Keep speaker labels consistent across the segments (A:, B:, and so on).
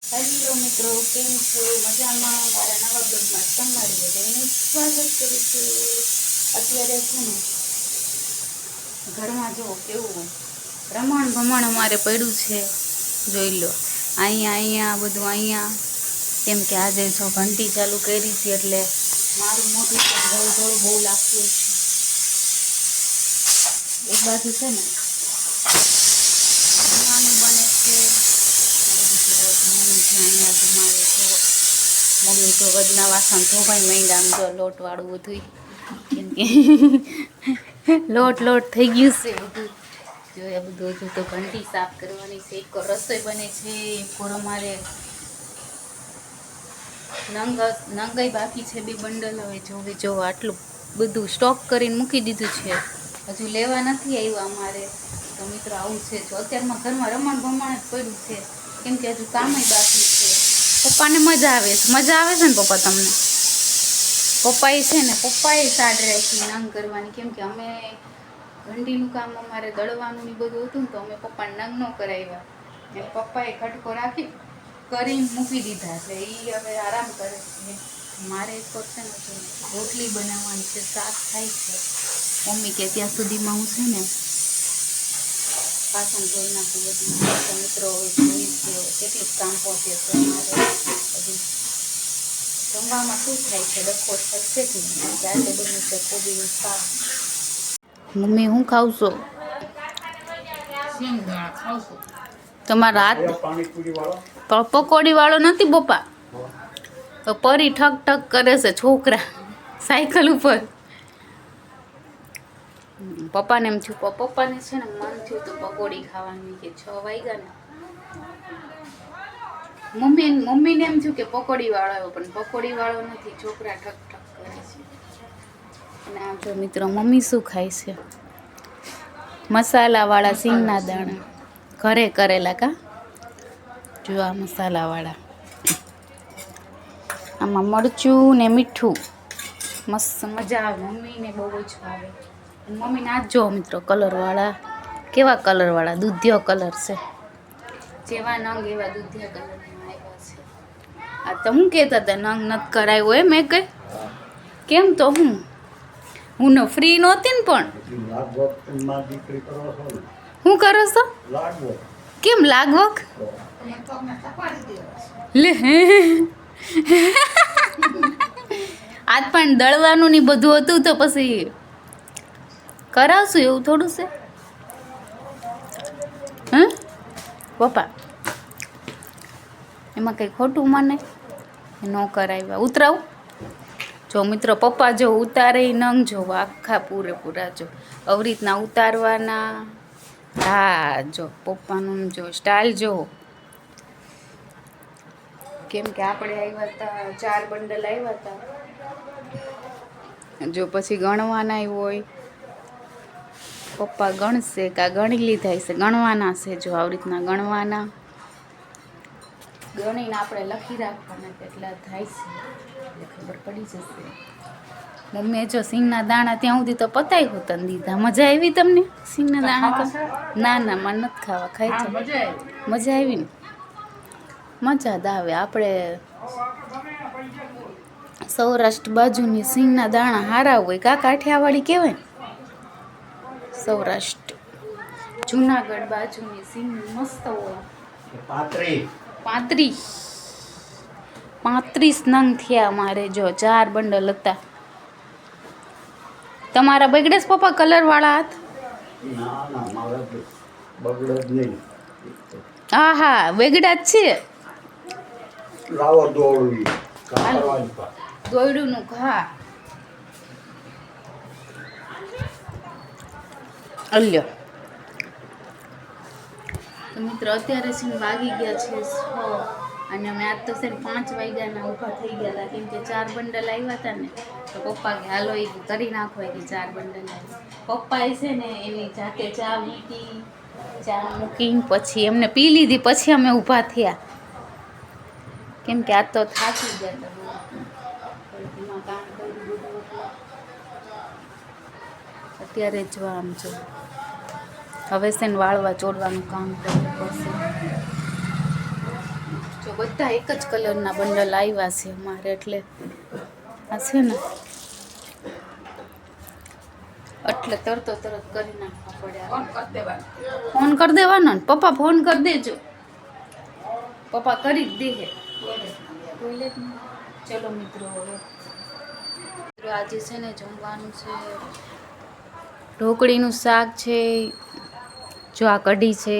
A: Hello મિત્રો, કેમ છો? મજામાં? મારા નવા બ્લોગમાં તમારું બધાનું સ્વાગત કરું છું. અત્યારે છે ને ઘરમાં જો કેવું રમણ ભમણ અમારે પડ્યું છે, જોઈ લો. અહીંયા બધું અહીંયા, કેમ કે આજે જો ઘંટી ચાલુ કરી હતી એટલે મારું મોઢું થોડું બહુ લાગતું છે. એક બાજુ છે ને જમવાનું બને છે, અહીંયા ઘુમાવે છે. મમ્મી તો વધના વાસણ ધોવાઈ માંડ્યા, આમ જો લોટવાળું બધું, કેમ કે લોટ થઈ ગયું છે બધું. જો એ બધું હજુ તો ઘંટી સાફ કરવાની છે. એક રસોઈ બને છે, એક અમારે નંગાઈ બાકી છે, 2 બંડલ. હવે જો આટલું બધું સ્ટોક કરીને મૂકી દીધું છે, હજુ લેવા નથી આવ્યા અમારે. તો મિત્રો આવું છે. જો અત્યારમાં ઘરમાં રમણ ભમણ જ પડ્યું છે, કેમ કે હજુ કામ બાકી છે. પપ્પાને મજા આવે છે ને પપ્પા તમને? પપ્પાએ છે ને સાડ રાખી નંગ કરવાની, કેમ કે અમે ઘંટીનું કામ અમારે દળવાનું ને બધું હતું ને, તો અમે પપ્પાને નંગ ન કરાવ્યા. એટલે પપ્પાએ ખટકો કરીને મૂકી દીધા એટલે એ હવે આરામ કરે છે. મારે તો છે ને રોટલી બનાવવાની છે, શાક થાય છે. મમ્મી કે ત્યાં સુધીમાં હું છે ને પાસણ ધોઈ નાખું બધું. મિત્રો હવે જોઈ છે કેટલું કામ પહોંચે છે અમારે. બધું જમવામાં શું થાય છે, ડખો થશે જ નહીં. આજે બન્યું છે કોબીનું શાક. મમ્મી હું ખાવ છો? તમારા હાથ પકોડી વાળો નથી પપ્પા, તો પરી ઠક ઠક કરે છે છોકરા સાયકલ ઉપર. પપ્પાને એમ થયું, પપ્પાને છે ને મન થયું તો પકોડી ખાવાની, કે 6 વાગ્યા ને. મમ્મીને એમ થયું કે પકોડી વાળો આવ્યો, પણ પકોડી વાળો નથી, છોકરા ઠક ઠક કરે છે. અને આમ જો મિત્રો મમ્મી શું ખાય છે? મસાલાવાળા સિંગના દાણા, ઘરે કરેલા. કા જો આ મસાલાવાળા, આમાં મરચું ને મીઠું, મસ્ત મજા આવે. મમ્મીને બહુ જ ભાવે. મમ્મીને આ જો મિત્રો કલરવાળા, કેવા કલરવાળા, દૂધિયો કલર છે. જેવા નંગ એવા દૂધિયા કલરના આવ્યા છે. આ તો હું કહેતા હતા નંગ નથી કરાવ્યો એ મેં કઈ કેમ? તો હું ફ્રી નહોતી ને, પણ શું કરો છો? કેમ લાગવક લે આજ પણ દળવાનું ને બધું હતું, તો પછી કરાવશું એવું થોડું છે. પપ્પા એમાં કંઈ ખોટું મને ન કરાવ્યા. ઉતરાવું જો મિત્રો, પપ્પા જો ઉતારે નંગ જો આખા પૂરેપૂરા જો આવી રીતના ઉતારવાના. હા જો પપ્પાનું જો સ્ટાઇલ જો, કેમ કે આપણે આવ્યા હતા 4 બંડલ આવ્યા હતા. જો પછી ગણવાના હોય, પપ્પા ગણશે કા ગણી લીધા છે, ગણવાના છે. જો આવી રીતના ગણવાના, ગણીને આપણે લખી રાખવાના કેટલા થાય છે, એટલે ખબર પડી જશે. મમ્મીએ જો સિંગના દાણા ત્યાં સુધી તો પતાય હોત દીધા. મજા આવી તમને સિંગના દાણા? ના મને નથી ખાવા. ખાઈ છે મજા આવી ને? મજા જ આવે. આપણે સૌરાષ્ટ્ર બાજુની સિંગના દાણા હારા હોય. કા કાઠિયાવાડી કહેવાય ને સૌરાષ્ટ્ર, જુનાગઢ બાજુની સિંગ મસ્ત હોય. 35 નંગ થયા અમારે. જો 4 બંડલ હતા. તમારા બગડે પપ્પા કલર વાળા હાથ? હા બગડા જ છે. દોયડું નું ઘા અલ્યો. તો મિત્રો અત્યારે છે ને વાગી ગયા છે 6, અને અમે આજ તો છે ને 5 વાગ્યાના ઊભા થઈ ગયા હતા, કેમ કે 4 બંડલ આવ્યા હતા ને. તો પપ્પા કે હાલો એ કરી નાખો, કે 4 બંડલ આવ્યા. પપ્પાએ છે ને એની જાતે ચા મૂકી પછી એમને પી લીધી, પછી અમે ઊભા થયા, કેમ કે આજ તો થાકી ગયા હતા. કામ કર્યું બધું. અત્યારે જો આમ જો હવે છે ને વાળવા ચોડવાનું કામ કરવું પડશે. જો બધા એક જ કલરના બંડલ આવ્યા છે અમારે, એટલે આ છે ને એટલે તરત કરી નાખવા પડે. ફોન કરી દેવાનો ને પપ્પા, ફોન કરી દેજો. પપ્પા કરી જ દે. ચલો મિત્રો, હવે આજે છે ને જમવાનું છે ઢોકળીનું શાક છે, જો આ કઢી છે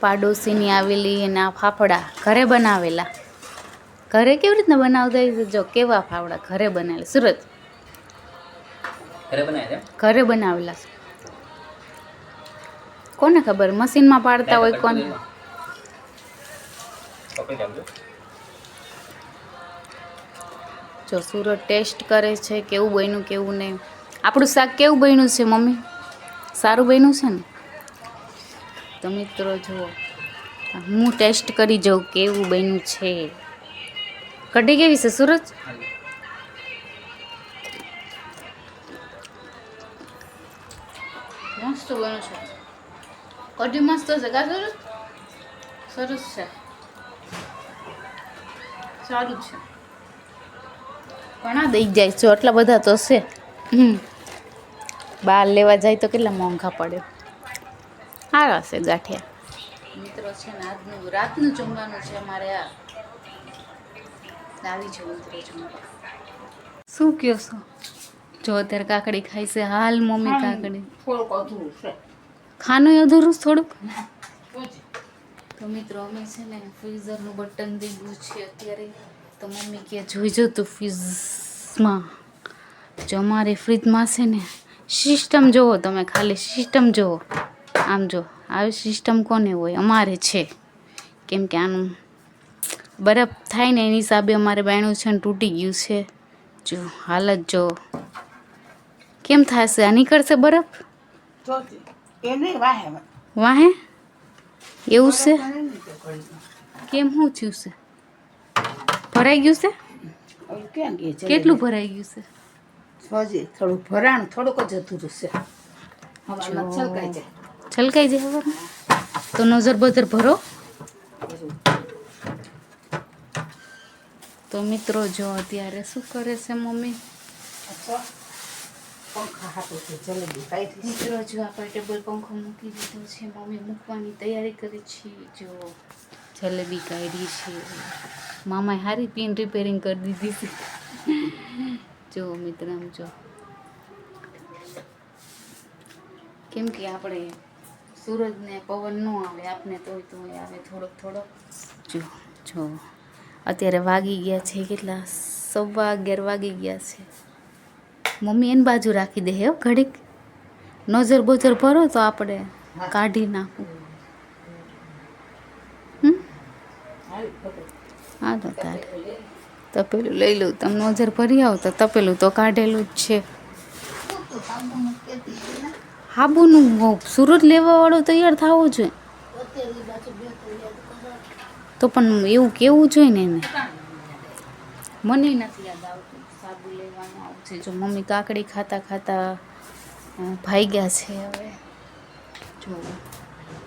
A: પાડોશીની આવેલી, અને આ ફાફડા ઘરે બનાવેલા. ઘરે કેવી રીતના બનાવતા હોય જો, કેવા ફાફડા ઘરે બનાવેલા. સુરત ઘરે બનાવેલા. કોને ખબર, મશીનમાં પાડતા હોય કોને. જો સુરત ટેસ્ટ કરે છે કેવું બન્યું કેવું નહીં. આપણું શાક કેવું બન્યું છે મમ્મી? સારું બન્યું છે ને? તો મિત્રો જુઓ, હું ટેસ્ટ કરી જાઉં કેવું બન્યું છે. કઢી કેવી છે સુરત? મસ્ત બન્યું છે. કઢી મસ્ત છે કા સુરત? સરસ છે, સારું છે. ઘણા દઈ જાય છે, એટલા બધા તો છે. બહાર લેવા જાય તો કેટલા મોંઘા પડે. સારા છે ગાંઠિયા. મિત્રો છે ને આજનું રાતનું જમવાનું છે અમારે. આ આવી છે મિત્રો જમવા. શું કહો છો? જો અત્યારે કાકડી ખાઈ છે હાલ મમ્મી. કાકડી ખાનું અધૂરું થોડુંક. તો મિત્રો અમે છે ને ફ્રીઝરનું બટન દીધું છે અત્યારે. તો મમ્મી કે જોઈ જો તું ફ્રીઝમાં. જો અમારી ફ્રીજમાં છે ને સિસ્ટમ જુઓ તમે, ખાલી સિસ્ટમ જુઓ. આમ જો આવી સિસ્ટમ કોને હોય? અમારે છે. કેમ કે આનું બરફ થાય ને એની હિસાબે અમારે બાયણું છે ને તૂટી ગયું છે. જો હાલત જો કેમ થશે. આ નીકળશે બરફ વાહે એવું છે. કેમ શું થયું છે? ભરાઈ ગયું છે? કેટલું ભરાઈ ગયું છે?
B: થોડું ભરાણ, થોડુંક જ અધૂરું છે.
A: છલકાઈ જાય હવે. તો નજર બજર ભરો. તો મિત્રો જો અત્યારે શું કરે છે મમ્મી? મિત્રો જો આપણે ટેબલ પંખો મૂકી દીધો છે. મમ્મી મૂકવાની તૈયારી કરી છે. જો જલેબી કાઢી છે. મામાએ હારી પિન રિપેરિંગ કરી દીધી છે. જો મિત્ર આમ જો, કેમ કે આપણે સૂરજને પવન ન આવે, આપને તોય આવે થોડોક. જો અત્યારે વાગી ગયા છે કેટલા? 11:15 વાગી ગયા છે. મમ્મી એની બાજુ રાખી દે હે ઘડીક. નજર બોજર ભરો તો આપણે કાઢી નાખું. હા તો તારે તપેલું લઈ લઉં. તમે નજર ભરી આવો તો તપેલું તો કાઢેલું જ છે. હાબુનું સુરત લેવા વાળો તૈયાર થવો જોઈએ. તો પણ એવું કેવું જોઈએ ને એને. મને નથી યાદ આવતું સાબુ લેવાનું આવશે. જો મમ્મી કાકડી ખાતા ભાગ્યા છે હવે. જો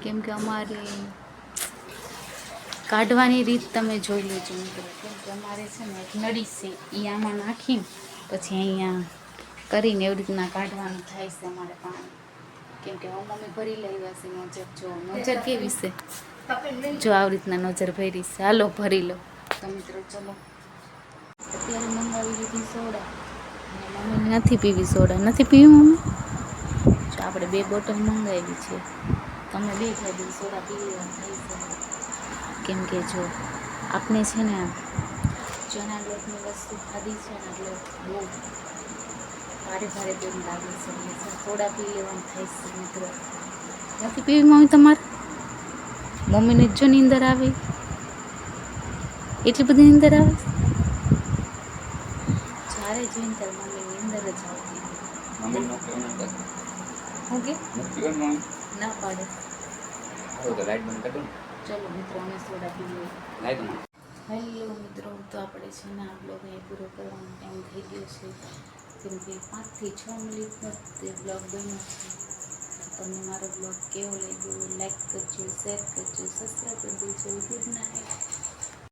A: કેમ કે અમારી કાઢવાની રીત તમે જોઈ લેજો મિત્રો. કેમ કે અમારે છે ને એક નળી છે, એ આમાં નાખીને પછી અહીંયા કરીને એવી રીતના કાઢવાનું થાય છે અમારે પાણી. કેમ કે મમ્મી ભરી લાવ્યા છે નજર. જો નજર કેવી છે, જો આવી રીતના નજર ભરી છે. હાલો ભરી લો. તો મિત્રો ચલો અત્યારે મંગાવી લીધી સોડા. અને મમ્મીને નથી પીવી સોડા. નથી પીવી મમ્મી? જો આપણે 2 બોટલ મંગાવી છે. તમે 2 ખાઈ સોડા પી લેવા થાય છે. કેમ કે જો આપણે છે ને ચણા લોટની વસ્તુ ખાધી છે ને એટલે બહુ ભારે પેન લાગે છે. સોડા પી લેવાનું થાય છે મિત્રો. નથી પીવી મમ્મી તમારે? મમ્મીને જો નીંદર આવે, એટલી બધી નીંદર આવે. જ્યારે જોઈને ત્યારે મમ્મી નીંદર જ આવતી. ઓકે ના પાડે. ચલો મિત્રો અમે સોડા પી લઈએ. હેલો મિત્રો, તો આપણે છે ને આ બ્લોગ અહીં પૂરો કરવાનો ટાઈમ થઈ ગયો છે. કેમ કે 5 થી 6 મિનિટનો તે બ્લોગ બન્યો છે. તમને મારો બ્લોગ કેવો લાગ્યો લાઈક કરજો શેર કરજો સબસ્ક્રાઈબ કરી દેજો ગુડ નાઇટ.